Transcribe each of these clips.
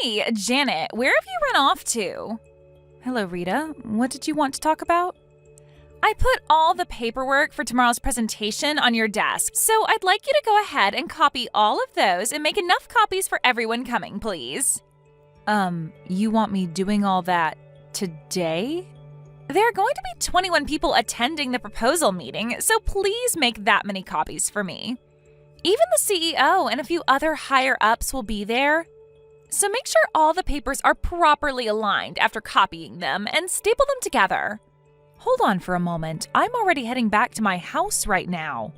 Hey, Janet, where have you run off to? Hello, Rita. What did you want to talk about? I put all the paperwork for tomorrow's presentation on your desk, so I'd like you to go ahead and copy all of those and make enough copies for everyone coming, please. You want me doing all that today? There are going to be 21 people attending the proposal meeting, so please make that many copies for me. Even the CEO and a few other higher-ups will be there. So make sure all the papers are properly aligned after copying them and staple them together. Hold on for a moment. I'm already heading back to my house right now.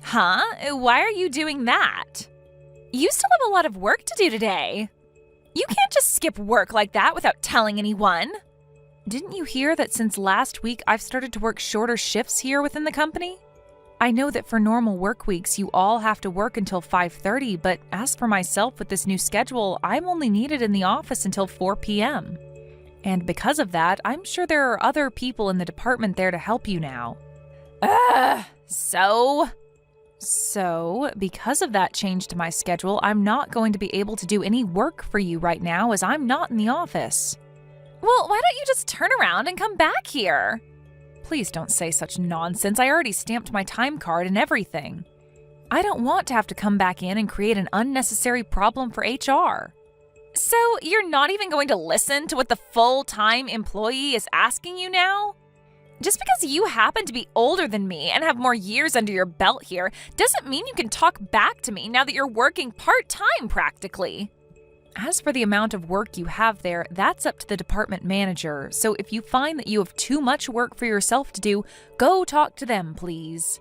Huh? Why are you doing that? You still have a lot of work to do today. You can't just skip work like that without telling anyone. Didn't you hear that since last week I've started to work shorter shifts here within the company? I know that for normal work weeks you all have to work until 5:30, but as for myself with this new schedule, I'm only needed in the office until 4 p.m. And because of that, I'm sure there are other people in the department there to help you now. So, because of that change to my schedule, I'm not going to be able to do any work for you right now as I'm not in the office. Well, why don't you just turn around and come back here? Please don't say such nonsense. I already stamped my time card and everything. I don't want to have to come back in and create an unnecessary problem for HR. So you're not even going to listen to what the full-time employee is asking you now? Just because you happen to be older than me and have more years under your belt here doesn't mean you can talk back to me now that you're working part-time practically. As for the amount of work you have there, that's up to the department manager, so if you find that you have too much work for yourself to do, go talk to them, please.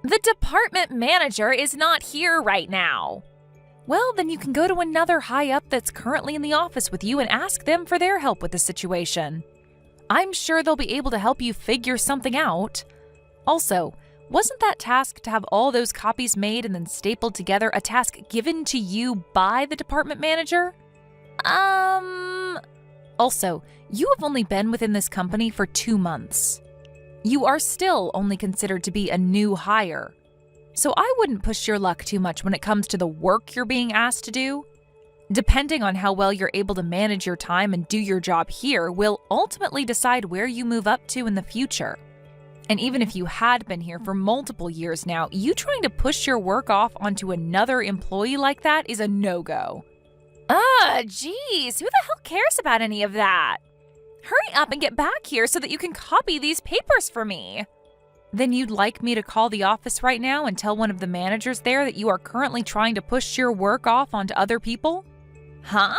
The department manager is not here right now. Well, then you can go to another high-up that's currently in the office with you and ask them for their help with the situation. I'm sure they'll be able to help you figure something out. Also, wasn't that task to have all those copies made and then stapled together a task given to you by the department manager? Also, you have only been within this company for 2 months. You are still only considered to be a new hire. So I wouldn't push your luck too much when it comes to the work you're being asked to do. Depending on how well you're able to manage your time and do your job here will ultimately decide where you move up to in the future. And even if you had been here for multiple years now, you trying to push your work off onto another employee like that is a no-go. Geez, who the hell cares about any of that? Hurry up and get back here so that you can copy these papers for me. Then you'd like me to call the office right now and tell one of the managers there that you are currently trying to push your work off onto other people? Huh?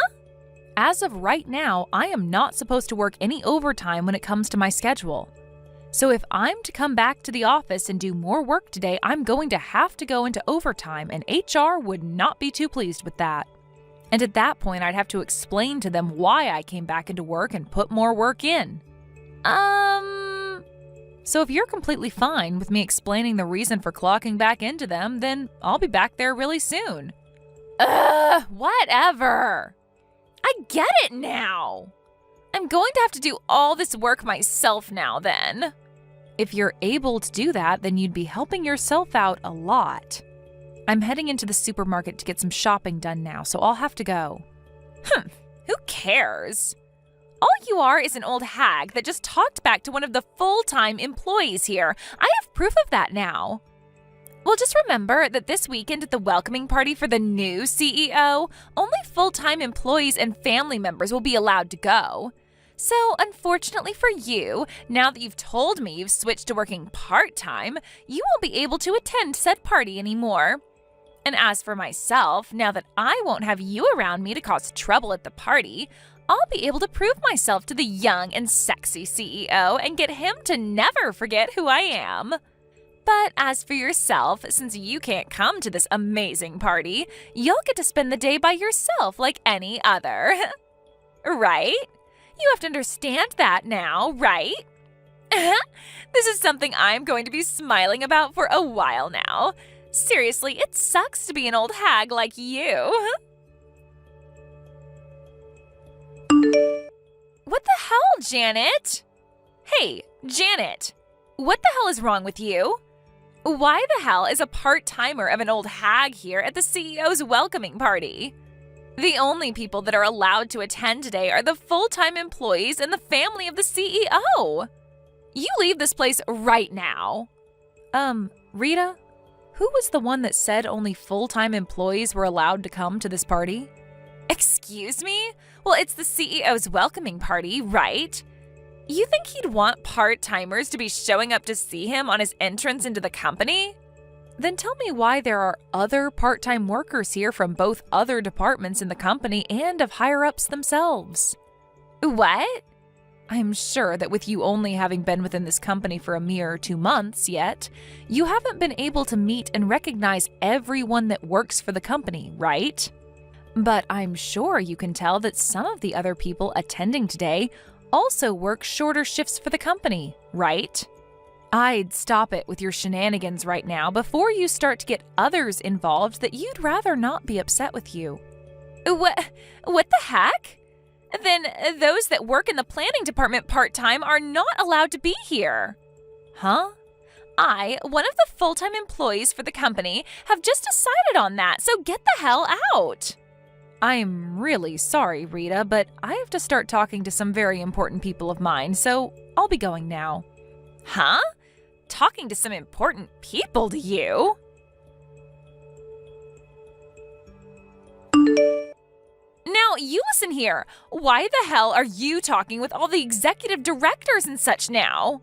As of right now, I am not supposed to work any overtime when it comes to my schedule. So if I'm to come back to the office and do more work today, I'm going to have to go into overtime, and HR would not be too pleased with that. And at that point, I'd have to explain to them why I came back into work and put more work in. So if you're completely fine with me explaining the reason for clocking back into them, then I'll be back there really soon. Whatever. I get it now. I'm going to have to do all this work myself now then. If you're able to do that, then you'd be helping yourself out a lot. I'm heading into the supermarket to get some shopping done now, so I'll have to go. Who cares? All you are is an old hag that just talked back to one of the full-time employees here. I have proof of that now. Well, just remember that this weekend at the welcoming party for the new CEO, only full-time employees and family members will be allowed to go. So, unfortunately for you, now that you've told me you've switched to working part-time, you won't be able to attend said party anymore. And as for myself, now that I won't have you around me to cause trouble at the party, I'll be able to prove myself to the young and sexy CEO and get him to never forget who I am. But as for yourself, since you can't come to this amazing party, you'll get to spend the day by yourself like any other. Right? You have to understand that now, right? This is something I'm going to be smiling about for a while now. Seriously, it sucks to be an old hag like you. What the hell, Janet? Hey, Janet, what the hell is wrong with you? Why the hell is a part-timer of an old hag here at the CEO's welcoming party? The only people that are allowed to attend today are the full-time employees and the family of the CEO. You leave this place right now. Rita, who was the one that said only full-time employees were allowed to come to this party? Excuse me? Well, it's the CEO's welcoming party, right? You think he'd want part-timers to be showing up to see him on his entrance into the company? Then tell me why there are other part-time workers here from both other departments in the company and of higher-ups themselves. What? I'm sure that with you only having been within this company for a mere 2 months yet, you haven't been able to meet and recognize everyone that works for the company, right? But I'm sure you can tell that some of the other people attending today also work shorter shifts for the company, right? I'd stop it with your shenanigans right now before you start to get others involved that you'd rather not be upset with you. What the heck? Then those that work in the planning department part-time are not allowed to be here. Huh? I, one of the full-time employees for the company, have just decided on that, so get the hell out. I'm really sorry, Rita, but I have to start talking to some very important people of mine, so I'll be going now. Huh? Talking to some important people, do you? Now, you listen here. Why the hell are you talking with all the executive directors and such now?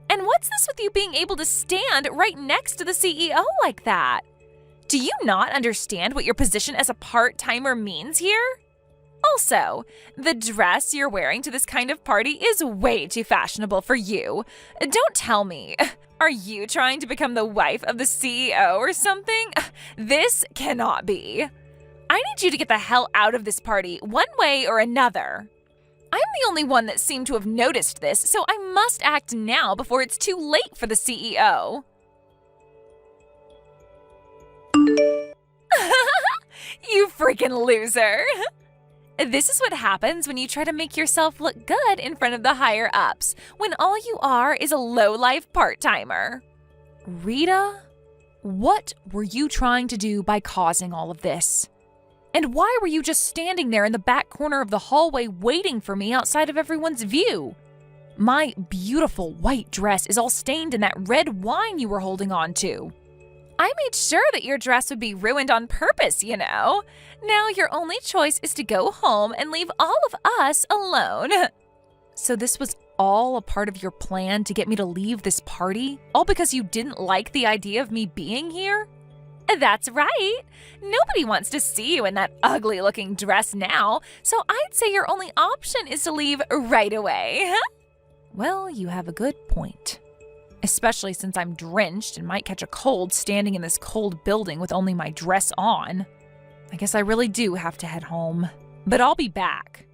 And what's this with you being able to stand right next to the CEO like that? Do you not understand what your position as a part-timer means here? Also, the dress you're wearing to this kind of party is way too fashionable for you. Don't tell me. Are you trying to become the wife of the CEO or something? This cannot be. I need you to get the hell out of this party one way or another. I'm the only one that seemed to have noticed this, so I must act now before it's too late for the CEO. You freaking loser. This is what happens when you try to make yourself look good in front of the higher-ups, when all you are is a low-life part-timer. Rita, what were you trying to do by causing all of this? And why were you just standing there in the back corner of the hallway waiting for me outside of everyone's view? My beautiful white dress is all stained in that red wine you were holding on to. I made sure that your dress would be ruined on purpose, you know. Now your only choice is to go home and leave all of us alone. So this was all a part of your plan to get me to leave this party? All because you didn't like the idea of me being here? That's right. Nobody wants to see you in that ugly-looking dress now, so I'd say your only option is to leave right away. Well, you have a good point. Especially since I'm drenched and might catch a cold standing in this cold building with only my dress on. I guess I really do have to head home. But I'll be back.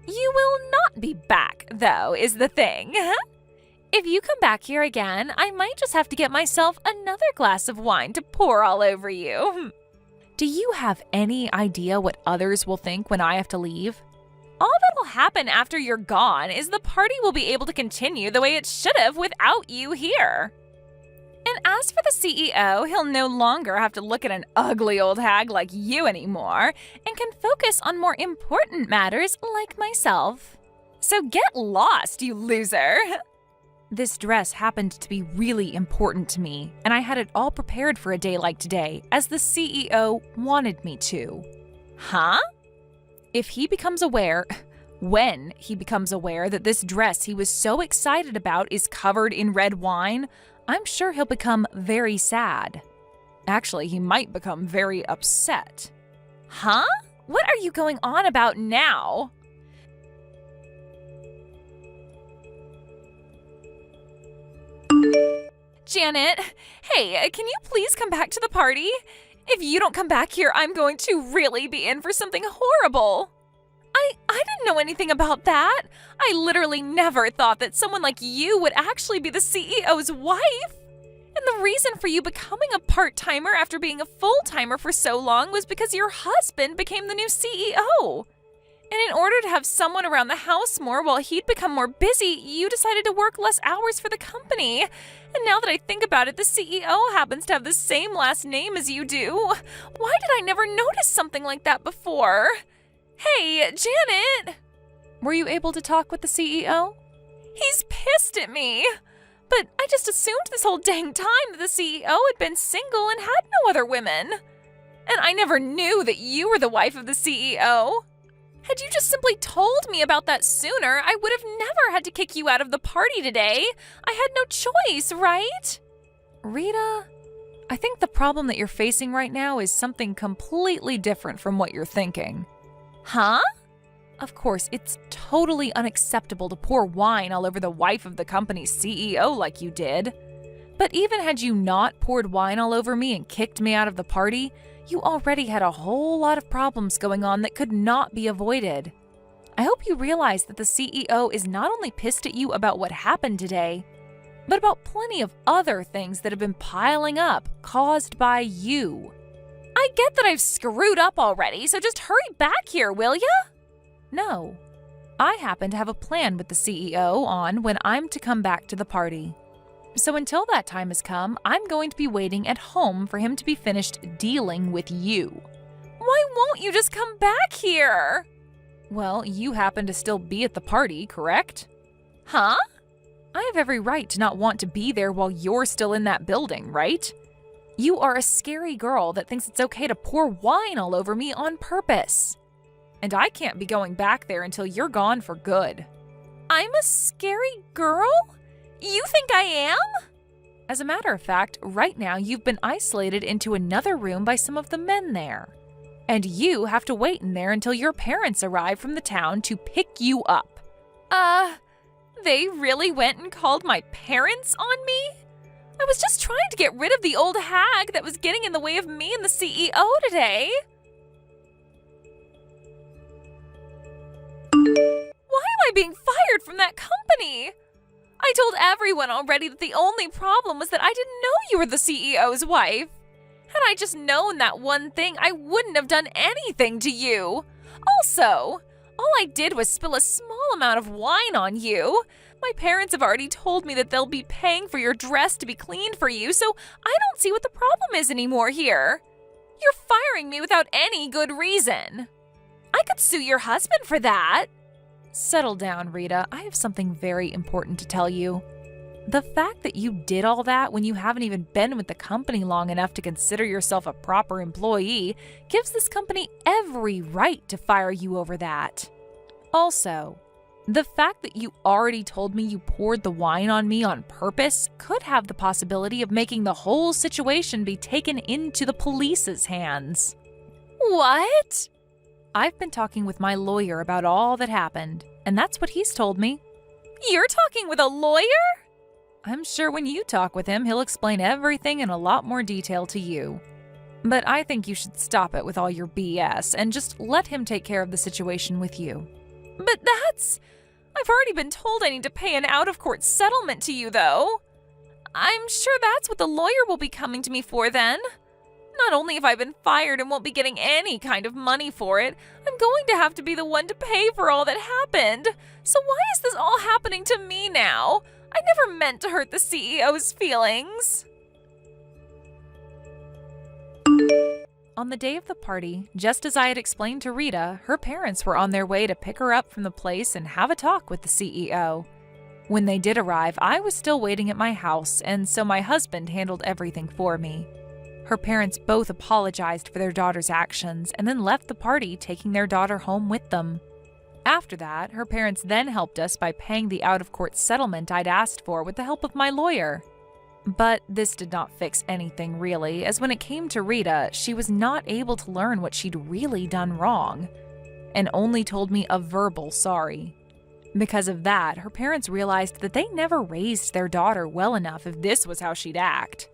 You will not be back, though, is the thing. If you come back here again, I might just have to get myself another glass of wine to pour all over you. Do you have any idea what others will think when I have to leave? All that'll happen after you're gone is the party will be able to continue the way it should have without you here. And as for the CEO, he'll no longer have to look at an ugly old hag like you anymore and can focus on more important matters like myself. So get lost, you loser! This dress happened to be really important to me, and I had it all prepared for a day like today, as the CEO wanted me to. Huh? If he becomes aware, when he becomes aware that this dress he was so excited about is covered in red wine, I'm sure he'll become very sad. Actually, he might become very upset. Huh? What are you going on about now? Janet, hey, can you please come back to the party? If you don't come back here, I'm going to really be in for something horrible. I didn't know anything about that. I literally never thought that someone like you would actually be the CEO's wife. And the reason for you becoming a part-timer after being a full-timer for so long was because your husband became the new CEO. And in order to have someone around the house more while he'd become more busy, you decided to work less hours for the company. And now that I think about it, the CEO happens to have the same last name as you do. Why did I never notice something like that before? Hey, Janet! Were you able to talk with the CEO? He's pissed at me. But I just assumed this whole dang time that the CEO had been single and had no other women. And I never knew that you were the wife of the CEO. Had you just simply told me about that sooner, I would have never had to kick you out of the party today. I had no choice, right? Rita, I think the problem that you're facing right now is something completely different from what you're thinking. Huh? Of course, it's totally unacceptable to pour wine all over the wife of the company's CEO like you did. But even had you not poured wine all over me and kicked me out of the party, you already had a whole lot of problems going on that could not be avoided. I hope you realize that the CEO is not only pissed at you about what happened today, but about plenty of other things that have been piling up caused by you. I get that I've screwed up already, so just hurry back here, will ya? No. I happen to have a plan with the CEO on when I'm to come back to the party. So until that time has come, I'm going to be waiting at home for him to be finished dealing with you. Why won't you just come back here? Well, you happen to still be at the party, correct? Huh? I have every right to not want to be there while you're still in that building, right? You are a scary girl that thinks it's okay to pour wine all over me on purpose. And I can't be going back there until you're gone for good. I'm a scary girl? You think I am? As a matter of fact, right now you've been isolated into another room by some of the men there. And you have to wait in there until your parents arrive from the town to pick you up. They really went and called my parents on me? I was just trying to get rid of the old hag that was getting in the way of me and the CEO today. Why am I being fired from that company? I told everyone already that the only problem was that I didn't know you were the CEO's wife. Had I just known that one thing, I wouldn't have done anything to you. Also, all I did was spill a small amount of wine on you. My parents have already told me that they'll be paying for your dress to be cleaned for you, so I don't see what the problem is anymore here. You're firing me without any good reason. I could sue your husband for that. Settle down, Rita. I have something very important to tell you. The fact that you did all that when you haven't even been with the company long enough to consider yourself a proper employee gives this company every right to fire you over that. Also, the fact that you already told me you poured the wine on me on purpose could have the possibility of making the whole situation be taken into the police's hands. What? I've been talking with my lawyer about all that happened, and that's what he's told me. You're talking with a lawyer? I'm sure when you talk with him, he'll explain everything in a lot more detail to you. But I think you should stop it with all your BS and just let him take care of the situation with you. But I've already been told I need to pay an out-of-court settlement to you, though. I'm sure that's what the lawyer will be coming to me for then. Not only have I been fired and won't be getting any kind of money for it, I'm going to have to be the one to pay for all that happened. So why is this all happening to me now? I never meant to hurt the CEO's feelings. On the day of the party, just as I had explained to Rita, her parents were on their way to pick her up from the place and have a talk with the CEO. When they did arrive, I was still waiting at my house, and so my husband handled everything for me. Her parents both apologized for their daughter's actions and then left the party, taking their daughter home with them. After that, her parents then helped us by paying the out-of-court settlement I'd asked for with the help of my lawyer. But this did not fix anything really, as when it came to Rita, she was not able to learn what she'd really done wrong, and only told me a verbal sorry. Because of that, her parents realized that they never raised their daughter well enough if this was how she'd act.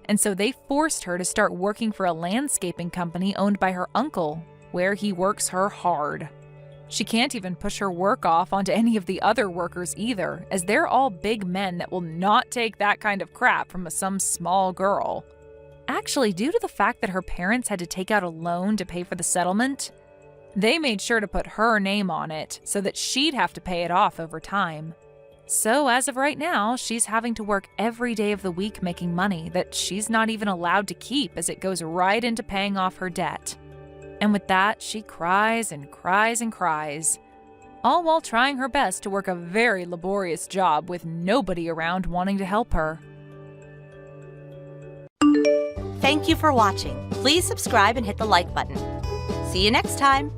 And so they forced her to start working for a landscaping company owned by her uncle, where he works her hard. She can't even push her work off onto any of the other workers either, as they're all big men that will not take that kind of crap from some small girl. Actually, due to the fact that her parents had to take out a loan to pay for the settlement, they made sure to put her name on it so that she'd have to pay it off over time. So as of right now, she's having to work every day of the week making money that she's not even allowed to keep, as it goes right into paying off her debt. And with that, she cries and cries and cries, all while trying her best to work a very laborious job with nobody around wanting to help her. Thank you for watching. Please subscribe and hit the like button. See you next time.